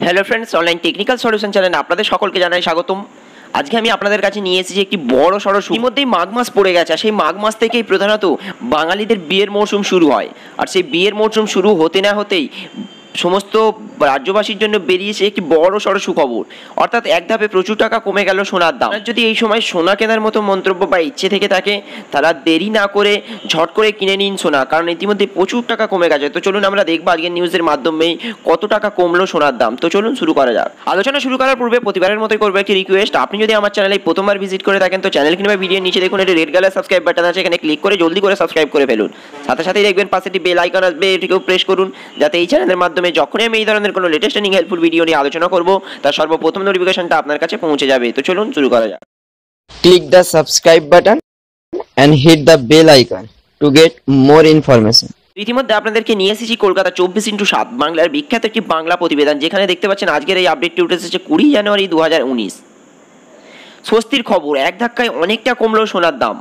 Hello friends, online technical solution চ্যানেলে আপনাদের সকলকে জানাই স্বাগতম। আজকে আমি আপনাদের কাছে নিয়ে এসেছি একটি বড় সড়ো ইতিমধ্যেই মাঘ মাস পড়ে গেছে। সেই মাঘ মাস থেকেই প্রধানত বাঙালিদের বিয়ের মরশুম শুরু হয়। আর সেই বিয়ের মরশুম শুরু হতে না হতেই সমস্ত রাজ্যবাসীর জন্য বেরিয়েছে একটি বড় সড়ো সুখবর, অর্থাৎ এক ধাপে প্রচুর টাকা কমে গেল সোনার দাম। যদি এই সময় সোনা কেনার মতো মন্তব্য বা ইচ্ছে থেকে থাকে, তারা দেরি না করে ঝট করে কিনে নিন সোনা, কারণ ইতিমধ্যে প্রচুর টাকা কমে গেছে। তো চলুন আমরা দেখবো আজকের নিউজের মাধ্যমেই কত টাকা কমলো সোনার দাম। তো চলুন শুরু করা যাক। আলোচনা শুরু করার পূর্বে প্রতিবারের মতোই করবো একটি রিকোয়েস্ট, আপনি যদি আমার চ্যানেলে প্রথমবার ভিজিট করে থাকেন তো চ্যানেল কিংবা ভিডিওর নিচে দেখুন একটি রেড কালার সাবস্ক্রাইব বাটন আছে, এখানে ক্লিক করে জলদি করে সাবস্ক্রাইব করে ফেলুন। সাথে সাথেই দেখবেন পাশে একটি বেল আইকন আসবে, এটিকেও প্রেস করুন, যাতে এই চ্যানেলের মাধ্যমে যখনই আমি এই ধরনের কোনো লেটেস্ট এন্ড হেল্পফুল ভিডিও নিয়ে আলোচনা করব তার সর্বপ্রথম নোটিফিকেশনটা আপনার কাছে পৌঁছে যাবে। তো চলুন শুরু করা যাক। Click the subscribe button and hit the bell icon to get more information. ইতিমধ্যে আপনাদেরকে নিয়ে এসেছি কলকাতা 24x7 বাংলার বিখ্যাত একটি বাংলা প্রতিবেদন, যেখানে দেখতে পাচ্ছেন আজকের এই আপডেটটি উঠে এসেছে 20 জানুয়ারি 2019। স্বস্তির খবর, এক ধাক্কায় অনেকটা কমলো সোনার দাম।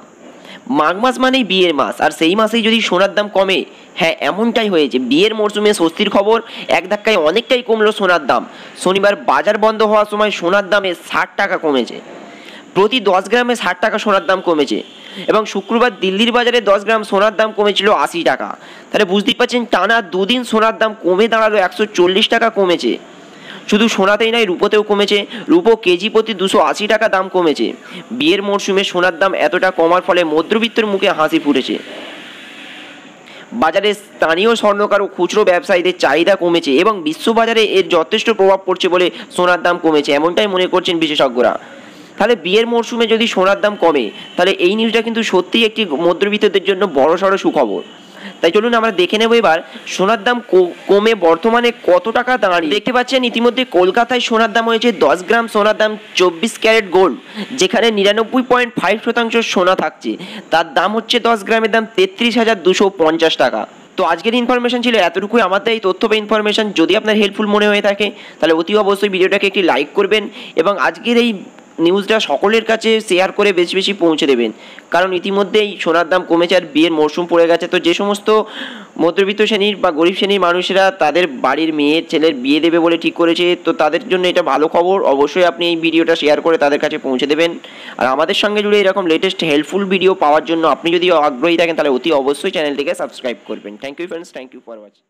মাঘ মাস মানেই বিয়ের মাস, আর সেই মাসেই যদি সোনার দাম কমে, হ্যাঁ এমনটাই হয়েছে। বিয়ের মরশুমে স্বস্তির খবর, এক ধাক্কায় অনেকটাই কমলো সোনার দাম। শনিবার বাজার বন্ধ হওয়ার সময় সোনার দামে 60 টাকা কমেছে, প্রতি 10 গ্রামে 60 টাকা সোনার দাম কমেছে। এবং শুক্রবার দিল্লির বাজারে 10 গ্রাম সোনার দাম কমেছিল 80 টাকা। তাহলে বুঝতেই পারছেন টানা দুদিন সোনার দাম কমে দাঁড়ালো 140 টাকা কমেছে। শুধু সোনাতেই নয়, রূপোতেও কমেছে। রূপো কেজি প্রতি 280 টাকা দাম কমেছে। বিয়ের মরশুমে সোনার দাম এতটা কমার ফলে মধ্যবিত্তের মুখে হাসি ফুটেছে। বাজারে স্থানীয় স্বর্ণকার ও খুচরো ব্যবসায়ীদের চাহিদা কমেছে এবং বিশ্ববাজারে এর যথেষ্ট প্রভাব পড়ছে বলে সোনার দাম কমেছে, এমনটাই মনে করছেন বিশেষজ্ঞরা। তাহলে বিয়ের মরশুমে যদি সোনার দাম কমে, তাহলে এই নিউজটা কিন্তু সত্যিই একটি মধ্যবিত্তদের জন্য বড় সড়ো সুখবর। তাই চলুন আমরা দেখে নেব এবার সোনার দাম কমে বর্তমানে কত টাকা দাঁড়িয়ে। দেখতে পাচ্ছেন ইতিমধ্যে কলকাতায় সোনার দাম হয়েছে 10 গ্রাম সোনার দাম 24 ক্যারেট গোল্ড, যেখানে 99.5% সোনা থাকছে। তার দাম হচ্ছে 10 গ্রামের দাম 33,250 টাকা। তো আজকের ইনফরমেশন ছিল এতটুকুই। আমাদের এই তথ্য বা ইনফরমেশন যদি আপনার হেল্পফুল মনে হয়ে থাকে, তাহলে অতি অবশ্যই ভিডিওটাকে একটি লাইক করবেন এবং আজকের এই নিউজটা সকলের কাছে শেয়ার করে বেশি বেশি পৌঁছে দেবেন, কারণ ইতিমধ্যেই সোনার দাম কমেছে আর বিয়ের মরশুম পড়ে গেছে। তো যে সমস্ত মধ্যবিত্ত শ্রেণীর বা গরিব শ্রেণীর মানুষেরা তাদের বাড়ির মেয়ের ছেলের বিয়ে দেবে বলে ঠিক করেছে, তো তাদের জন্য এটা ভালো খবর। অবশ্যই আপনি এই ভিডিওটা শেয়ার করে তাদের কাছে পৌঁছে দেবেন। আর আমাদের সঙ্গে জুড়ে এরকম লেটেস্ট হেল্পফুল ভিডিও পাওয়ার জন্য আপনি যদি আগ্রহী থাকেন, তাহলে অতি অবশ্যই চ্যানেলটিকে সাবস্ক্রাইব করবেন। Thank you friends, thank you for watching.